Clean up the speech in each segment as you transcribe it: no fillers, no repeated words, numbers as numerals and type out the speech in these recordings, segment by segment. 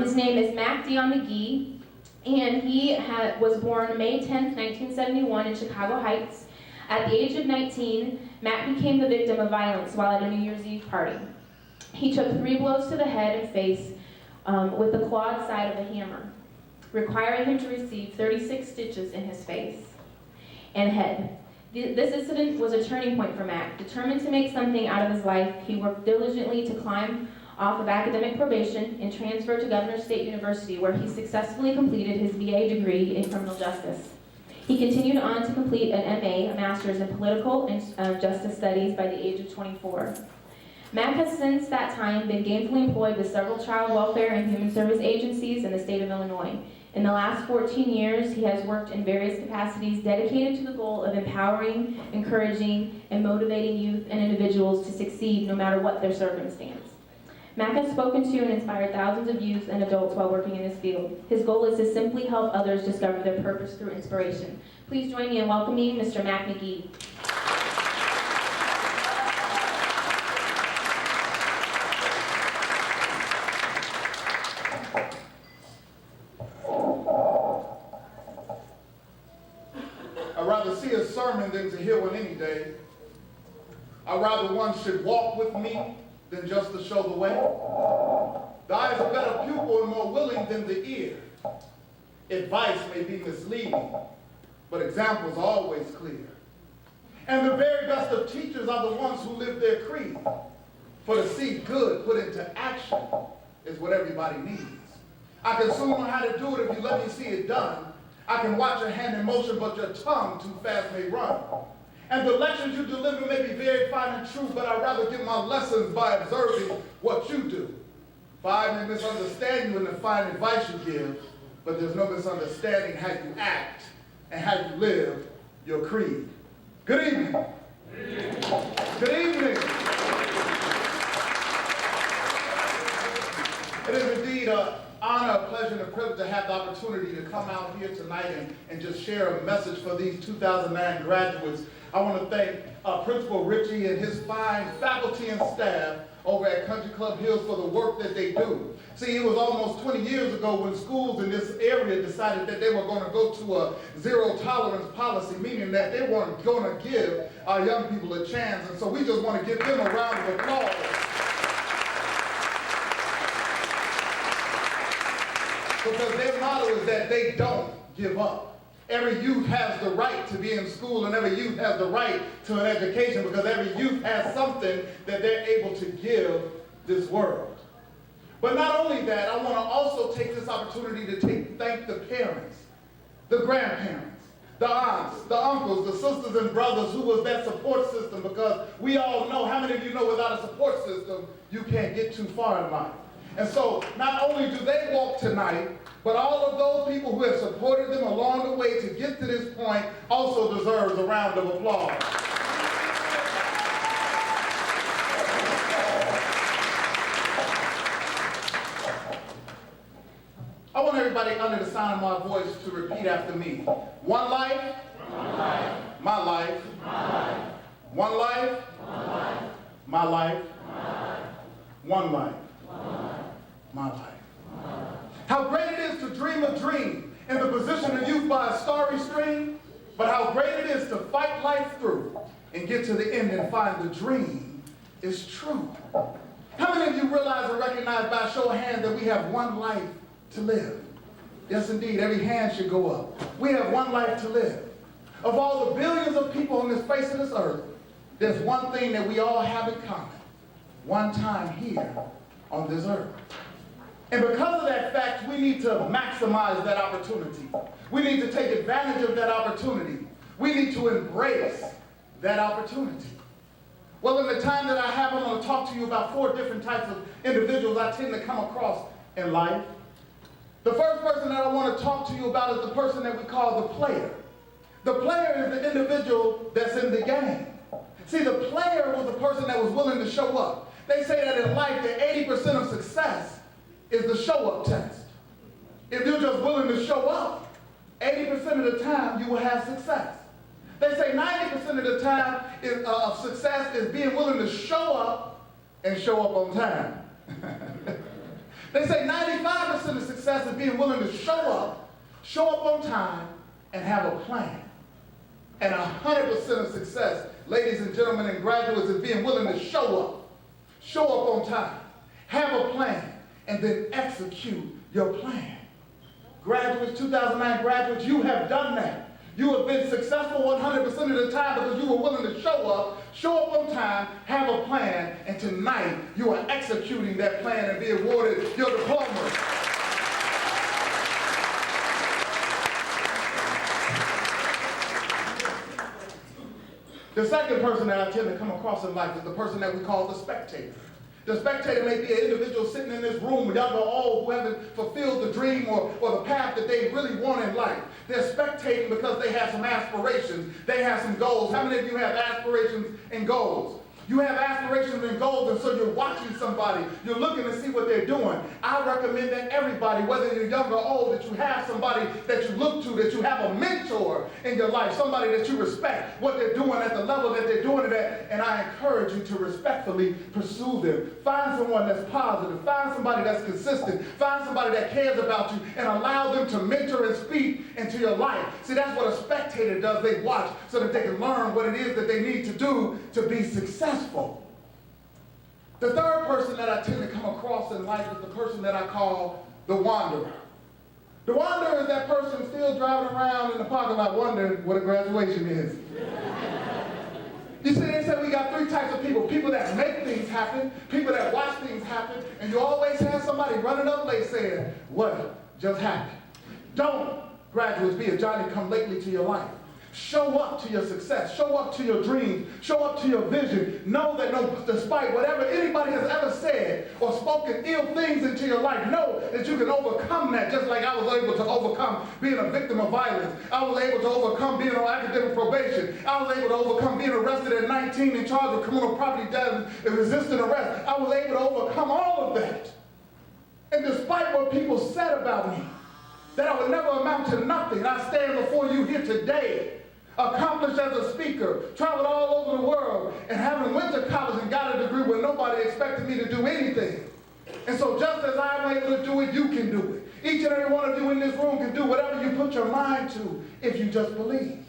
His name is Mack McGhee, and he was born May 10th, 1971 in Chicago Heights. At the age of 19, Mack became the victim of violence while at a New Year's Eve party. He took 3 blows to the head and face with the clawed side of a hammer, requiring him to receive 36 stitches in his face and head. This incident was a turning point for Mack. Determined to make something out of his life, he worked diligently to climb off of academic probation and transferred to Governor State University, where he successfully completed his BA degree in criminal justice. He continued on to complete an MA, a master's in political and justice studies, by the age of 24. Mack has since that time been gainfully employed with several child welfare and human service agencies in the state of Illinois. In the last 14 years, he has worked in various capacities dedicated to the goal of empowering, encouraging, and motivating youth and individuals to succeed no matter what their circumstance. Mack has spoken to and inspired thousands of youth and adults while working in this field. His goal is to simply help others discover their purpose through inspiration. Please join me in welcoming Mr. Mack McGhee. I'd rather see a sermon than to hear one any day. I'd rather one should walk with me than just to show the way. The eye is a better pupil and more willing than the ear. Advice may be misleading, but examples are always clear. And the very best of teachers are the ones who live their creed. For to see good put into action is what everybody needs. I can soon know how to do it if you let me see it done. I can watch your hand in motion, but your tongue too fast may run. And the lectures you deliver may be very fine and true, but I'd rather give my lessons by observing what you do. For I may misunderstand you in the fine advice you give, but there's no misunderstanding how you act and how you live your creed. Good evening. Good evening. It is indeed an honor, a pleasure, and a privilege to have the opportunity to come out here tonight and just share a message for these 2009 graduates. I want to thank Principal Richie and his fine faculty and staff over at Country Club Hills for the work that they do. See, it was almost 20 years ago when schools in this area decided that they were going to go to a zero tolerance policy, meaning that they weren't going to give our young people a chance. And so we just want to give them a round of applause. Because their motto is that they don't give up. Every youth has the right to be in school, and every youth has the right to an education, because every youth has something that they're able to give this world. But not only that, I want to also take this opportunity to thank the parents, the grandparents, the aunts, the uncles, the sisters and brothers who was that support system, because we all know, how many of you know without a support system, you can't get too far in life. And so not only do they walk tonight, but all of those people who have supported them along the way to get to this point also deserves a round of applause. I want everybody under the sound of my voice to repeat after me. One life, one life. My life, My life. one life, One life. my life, My life. one life, One life. my life. How great it is to dream a dream in the position of youth by a starry stream, but how great it is to fight life through and get to the end and find the dream is true. How many of you realize and recognize by a show of hands that we have one life to live? Yes, indeed, every hand should go up. We have one life to live. Of all the billions of people on this face of this earth, there's one thing that we all have in common. One time here on this earth. And because of that fact, we need to maximize that opportunity. We need to take advantage of that opportunity. We need to embrace that opportunity. Well, in the time that I have, I'm going to talk to you about 4 different types of individuals I tend to come across in life. The first person that I want to talk to you about is the person that we call the player. The player is the individual that's in the game. See, the player was the person that was willing to show up. They say that in life that 80% of success is the show-up test. If you're just willing to show up, 80% of the time you will have success. They say 90% of the time of success is being willing to show up and show up on time. They say 95% of success is being willing to show up on time, and have a plan. And 100% of success, ladies and gentlemen and graduates, is being willing to show up on time, have a plan, and then execute your plan. Graduates, 2009 graduates, you have done that. You have been successful 100% of the time because you were willing to show up on time, have a plan, and tonight you are executing that plan and be awarded your diploma. The second person that I tend to come across in life is the person that we call the spectator. The spectator may be an individual sitting in this room, young or old, who haven't fulfilled the dream or the path that they really want in life. They're spectating because they have some aspirations. They have some goals. How many of you have aspirations and goals? You have aspirations and goals, and so you're watching somebody. You're looking to see what they're doing. I recommend that everybody, whether you're young or old, that you have somebody that you look to, that you have a mentor in your life, somebody that you respect what they're doing at the level that they're doing it at, and I encourage you to respectfully pursue them. Find someone that's positive. Find somebody that's consistent. Find somebody that cares about you, and allow them to mentor and speak into your life. See, that's what a spectator does. They watch so that they can learn what it is that they need to do to be successful. The third person that I tend to come across in life is the person that I call the wanderer. The wanderer is that person still driving around in the parking lot wondering what a graduation is. You see, they said we got three types of people. People that make things happen, people that watch things happen, and you always have somebody running up late saying, what just happened? Don't, graduates, be a Johnny-come-lately to your life. Show up to your success. Show up to your dreams. Show up to your vision. Know that despite whatever anybody has ever said or spoken ill things into your life, know that you can overcome that, just like I was able to overcome being a victim of violence. I was able to overcome being on academic probation. I was able to overcome being arrested at 19 in charge of criminal property damage and resisting arrest. I was able to overcome all of that. And despite what people said about me, that I would never amount to nothing, I stand before you here today, accomplished as a speaker, traveled all over the world, and having went to college and got a degree where nobody expected me to do anything. And so just as I'm able to do it, you can do it. Each and every one of you in this room can do whatever you put your mind to if you just believe.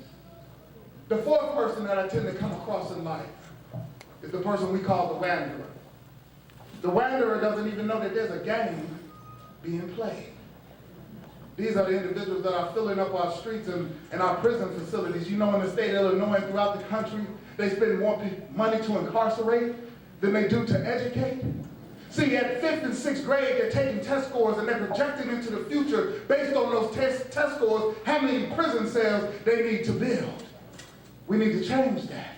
The fourth person that I tend to come across in life is the person we call the wanderer. The wanderer doesn't even know that there's a game being played. These are the individuals that are filling up our streets and our prison facilities. You know, in the state of Illinois and throughout the country, they spend more money to incarcerate than they do to educate. See, at 5th and 6th grade, they're taking test scores and they're projecting into the future based on those test scores how many prison cells they need to build. We need to change that.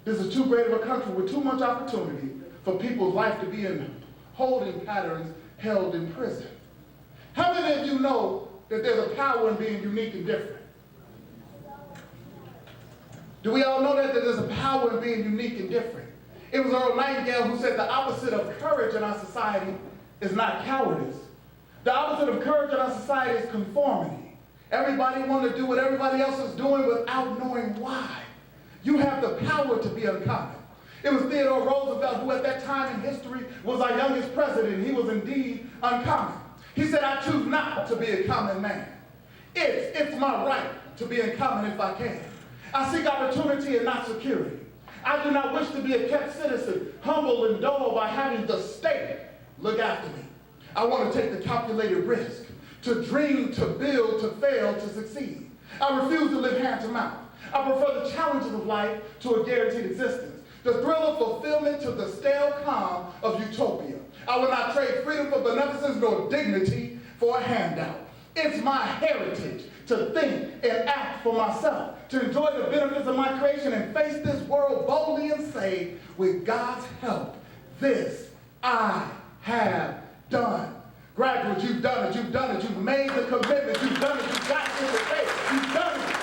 This is too great of a country with too much opportunity for people's life to be in holding patterns held in prison. How many of you know that there's a power in being unique and different? Do we all know that there's a power in being unique and different? It was Earl Nightingale who said the opposite of courage in our society is not cowardice. The opposite of courage in our society is conformity. Everybody wants to do what everybody else is doing without knowing why. You have the power to be uncommon. It was Theodore Roosevelt who at that time in history was our youngest president. He was indeed uncommon. He said, I choose not to be a common man. It's my right to be uncommon if I can. I seek opportunity and not security. I do not wish to be a kept citizen, humble and dull by having the state look after me. I want to take the calculated risk, to dream, to build, to fail, to succeed. I refuse to live hand to mouth. I prefer the challenges of life to a guaranteed existence, the thrill of fulfillment to the stale calm of utopia. I will not trade freedom for beneficence nor dignity for a handout. It's my heritage to think and act for myself, to enjoy the benefits of my creation and face this world boldly and say, with God's help, this I have done. Graduates, you've done it, you've done it, you've made the commitment, you've done it, you've got to the faith, you've done it.